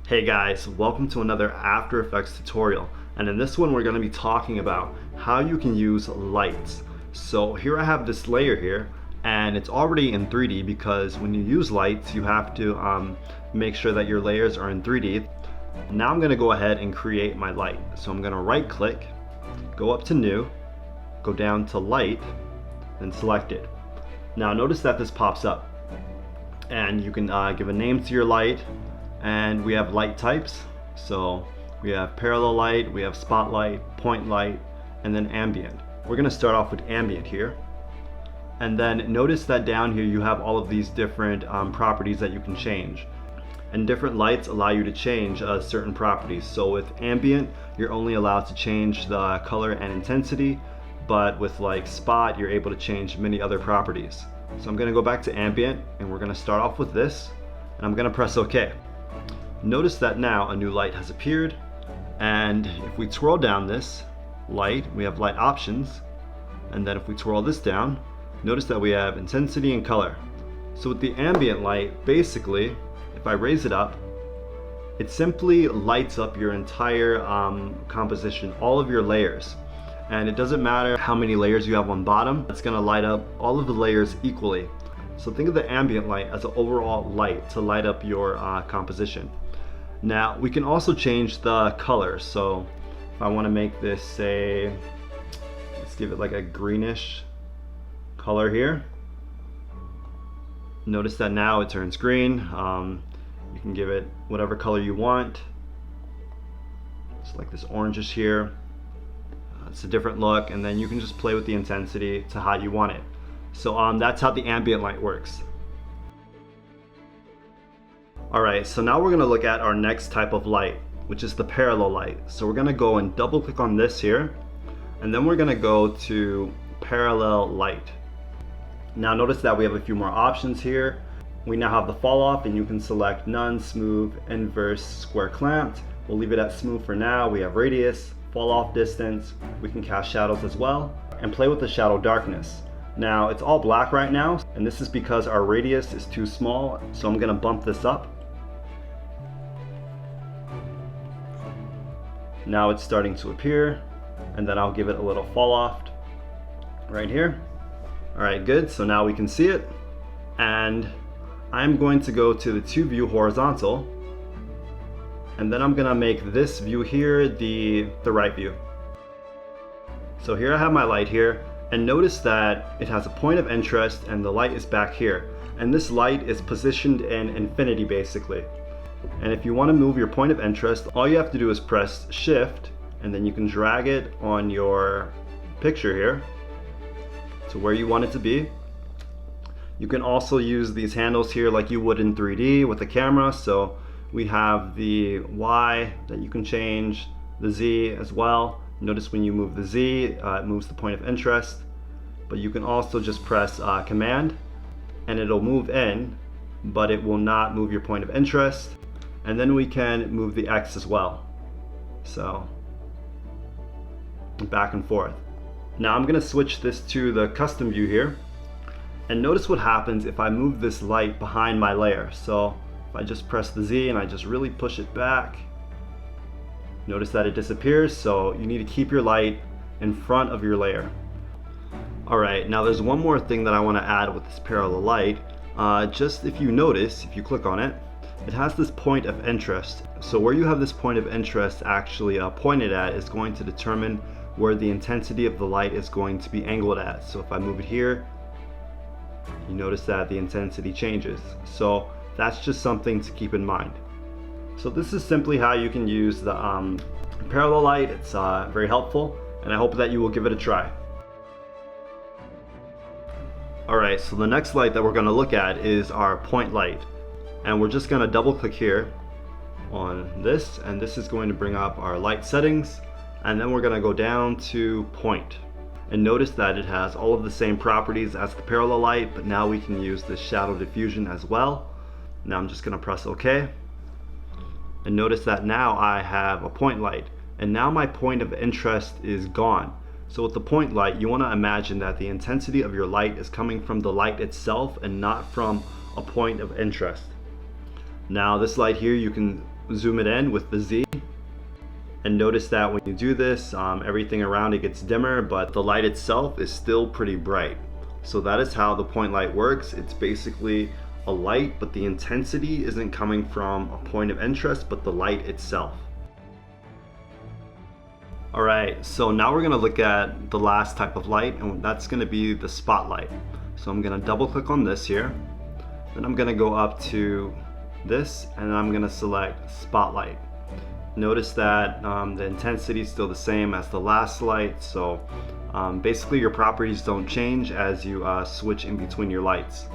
Hey guys, welcome to another After Effects tutorial, and in this one we're going to be talking about how you can use lights. So here I have this layer here, and it's already in 3D because when you use lights you have to make sure that your layers are in 3D. Now I'm going to go ahead and create my light. So I'm going to right click, go up to new, go down to light, and select it. Now notice that this pops up, and you can give a name to your light. And we have light types, so we have parallel light, we have spotlight, point light, and then ambient. We're going to start off with ambient here, and then notice that down here you have all of these different properties that you can change, and different lights allow you to change certain properties. So with ambient you're only allowed to change the color and intensity, but with like spot you're able to change many other properties. So I'm going to go back to ambient, and we're going to start off with this, and I'm going to press OK. Notice that now a new light has appeared, and if we twirl down this light, we have light options, and then if we twirl this down, notice that we have intensity and color. So with the ambient light, basically, if I raise it up, it simply lights up your entire composition, all of your layers. And it doesn't matter how many layers you have on bottom, it's going to light up all of the layers equally. So think of the ambient light as an overall light to light up your composition. Now we can also change the color. So if I want to make this, say, let's give it like a greenish color here. Notice that now it turns green. You can give it whatever color you want. It's like this orangish here. It's a different look, and then you can just play with the intensity to how you want it. So that's how the ambient light works. Alright, so now we're going to look at our next type of light, which is the parallel light. So we're going to go and double click on this here, and then we're going to go to parallel light. Now notice that we have a few more options here. We now have the fall off, and you can select none, smooth, inverse, square clamped. We'll leave it at smooth for now. We have radius, fall off distance. We can cast shadows as well, and play with the shadow darkness. Now it's all black right now, and this is because our radius is too small, so I'm going to bump this up. Now it's starting to appear, and then I'll give it a little fall off right here. Alright, good, so now we can see it, and I'm going to go to the to view horizontal, and then I'm going to make this view here the right view. So here I have my light here, and notice that it has a point of interest and the light is back here, and this light is positioned in infinity basically. And if you want to move your point of interest, all you have to do is press shift, and then you can drag it on your picture here to where you want it to be. You can also use these handles here like you would in 3D with the camera. So we have the Y that you can change, the Z as well. Notice when you move the Z, it moves the point of interest, but you can also just press command and it'll move in, but it will not move your point of interest. And then we can move the X as well. So back and forth. Now I'm going to switch this to the custom view here, and notice what happens if I move this light behind my layer. So if I just press the Z and I just really push it back, notice that it disappears. So you need to keep your light in front of your layer. Alright, now there's one more thing that I want to add with this parallel light. Just if you notice, if you click on it, it has this point of interest. So where you have this point of interest actually pointed at is going to determine where the intensity of the light is going to be angled at. So if I move it here, you notice that the intensity changes. So that's just something to keep in mind. So this is simply how you can use the parallel light. It's very helpful, and I hope that you will give it a try. Alright, so the next light that we're going to look at is our point light. And we're just going to double click here on this, and this is going to bring up our light settings, and then we're going to go down to point, and notice that it has all of the same properties as the parallel light, but now we can use the shadow diffusion as well. Now I'm just going to press OK, and notice that now I have a point light, and now my point of interest is gone. So with the point light, you want to imagine that the intensity of your light is coming from the light itself and not from a point of interest. Now this light here, you can zoom it in with the Z. And notice that when you do this, everything around it gets dimmer, but the light itself is still pretty bright. So that is how the point light works. It's basically a light, but the intensity isn't coming from a point of interest, but the light itself. Alright, so now we're going to look at the last type of light, and that's going to be the spotlight. So I'm going to double click on this here, then I'm going to go up to this, and I'm going to select spotlight. Notice that the intensity is still the same as the last light, so basically your properties don't change as you switch in between your lights.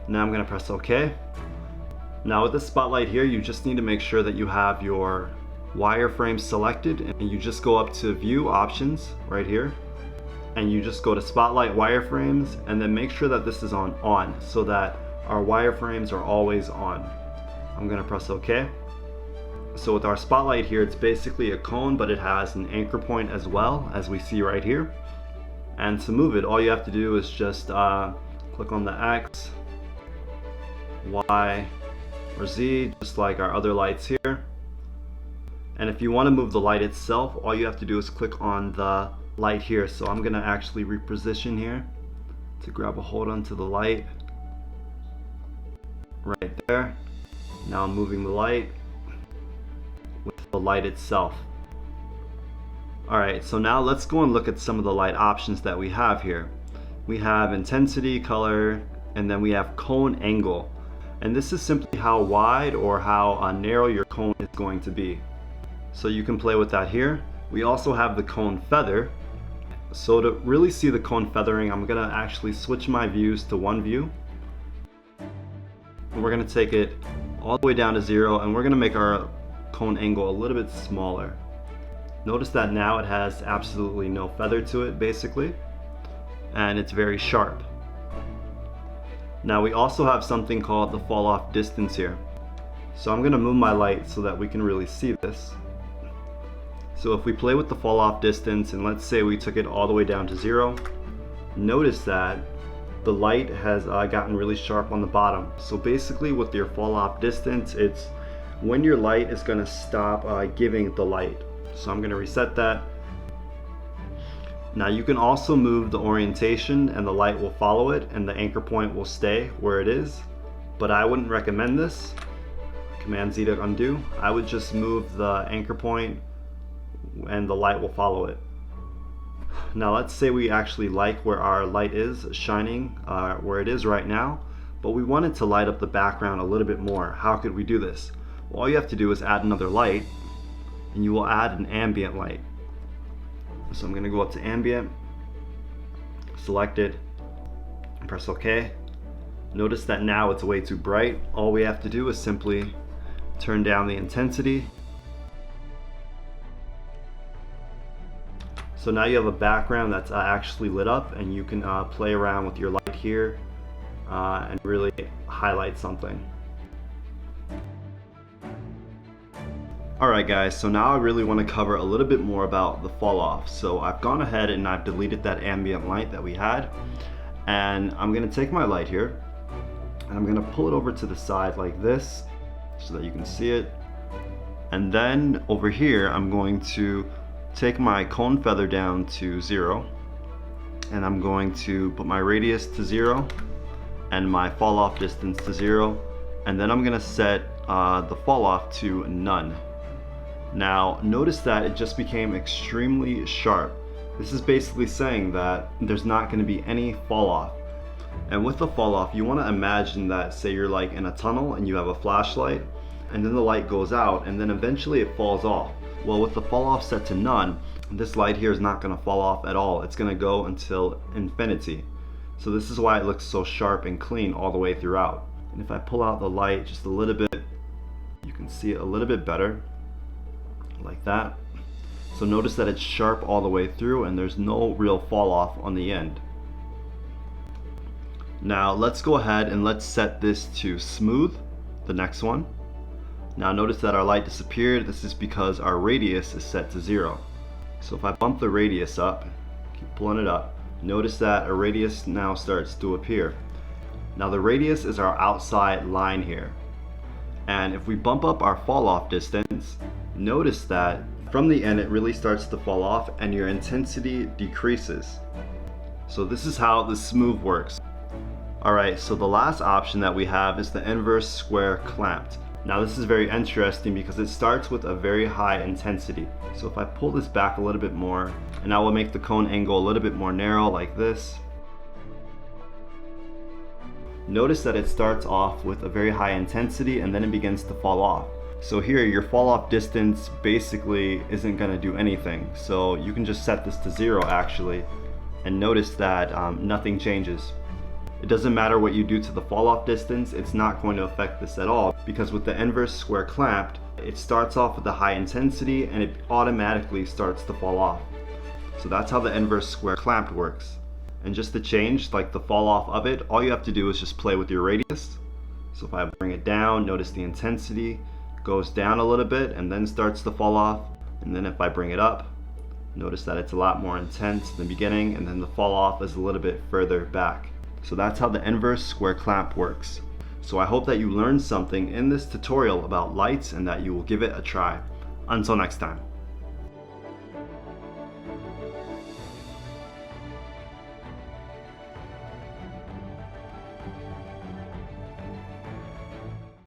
Now I'm going to press OK. Now with the spotlight here, you just need to make sure that you have your wireframe selected, and you just go up to View Options right here, and you just go to Spotlight Wireframes, and then make sure that this is on so that our wireframes are always on. I'm going to press OK. So with our spotlight here, it's basically a cone, but it has an anchor point as well, as we see right here. And to move it, all you have to do is just click on the X, Y, or Z, just like our other lights here. And if you want to move the light itself, all you have to do is click on the light here. So I'm going to actually reposition here to grab a hold onto the light right there. Now I'm moving the light with the light itself. Alright, so now let's go and look at some of the light options that we have here. We have intensity, color, and then we have cone angle. And this is simply how wide or how narrow your cone is going to be. So you can play with that here. We also have the cone feather. So to really see the cone feathering, I'm going to actually switch my views to one view. And we're going to take it all the way down to 0, and we're going to make our cone angle a little bit smaller. Notice that now it has absolutely no feather to it basically, and it's very sharp. Now we also have something called the fall off distance here. So I'm going to move my light so that we can really see this. So if we play with the fall off distance, and let's say we took it all the way down to 0, notice that the light has gotten really sharp on the bottom. So basically with your fall off distance, it's when your light is going to stop giving the light. So I'm going to reset that. Now you can also move the orientation, and the light will follow it, and the anchor point will stay where it is, but I wouldn't recommend this. Command Z to undo. I would just move the anchor point and the light will follow it. Now let's say we actually like where our light is shining, where it is right now, but we wanted to light up the background a little bit more. How could we do this? Well, all you have to do is add another light, and you will add an ambient light. So I'm going to go up to ambient, select it, and press OK. Notice that now it's way too bright. All we have to do is simply turn down the intensity. So now you have a background that's actually lit up, and you can play around with your light here and really highlight something. Alright guys, so now I really want to cover a little bit more about the fall off. So I've gone ahead and I've deleted that ambient light that we had, and I'm going to take my light here and I'm going to pull it over to the side like this so that you can see it. And then over here I'm going to take my cone feather down to 0, and I'm going to put my radius to 0 and my fall off distance to 0, and then I'm going to set the fall off to none. Now notice that it just became extremely sharp. This is basically saying that there's not going to be any fall off. And with the fall off, you want to imagine that, say you're like in a tunnel and you have a flashlight, and then the light goes out and then eventually it falls off. Well, with the fall off set to none, this light here is not going to fall off at all. It's going to go until infinity. So this is why it looks so sharp and clean all the way throughout. And if I pull out the light just a little bit, you can see it a little bit better, like that. So notice that it's sharp all the way through and there's no real fall off on the end. Now let's go ahead and let's set this to smooth, the next one. Now notice that our light disappeared. This is because our radius is set to 0. So if I bump the radius up, keep pulling it up, notice that a radius now starts to appear. Now the radius is our outside line here. And if we bump up our fall off distance, notice that from the end it really starts to fall off and your intensity decreases. So this is how the smooth works. Alright, so the last option that we have is the inverse square clamped. Now this is very interesting because it starts with a very high intensity. So if I pull this back a little bit more, and I will make the cone angle a little bit more narrow like this. Notice that it starts off with a very high intensity and then it begins to fall off. So here your fall off distance basically isn't going to do anything. So you can just set this to 0 actually, and notice that nothing changes. It doesn't matter what you do to the fall off distance, it's not going to affect this at all, because with the inverse square clamped, it starts off with a high intensity and it automatically starts to fall off. So that's how the inverse square clamped works. And just to change like the fall off of it, all you have to do is just play with your radius. So if I bring it down, notice the intensity goes down a little bit and then starts to fall off. And then if I bring it up, notice that it's a lot more intense in the beginning, and then the fall off is a little bit further back. So that's how the inverse square clamp works. So I hope that you learned something in this tutorial about lights and that you will give it a try. Until next time.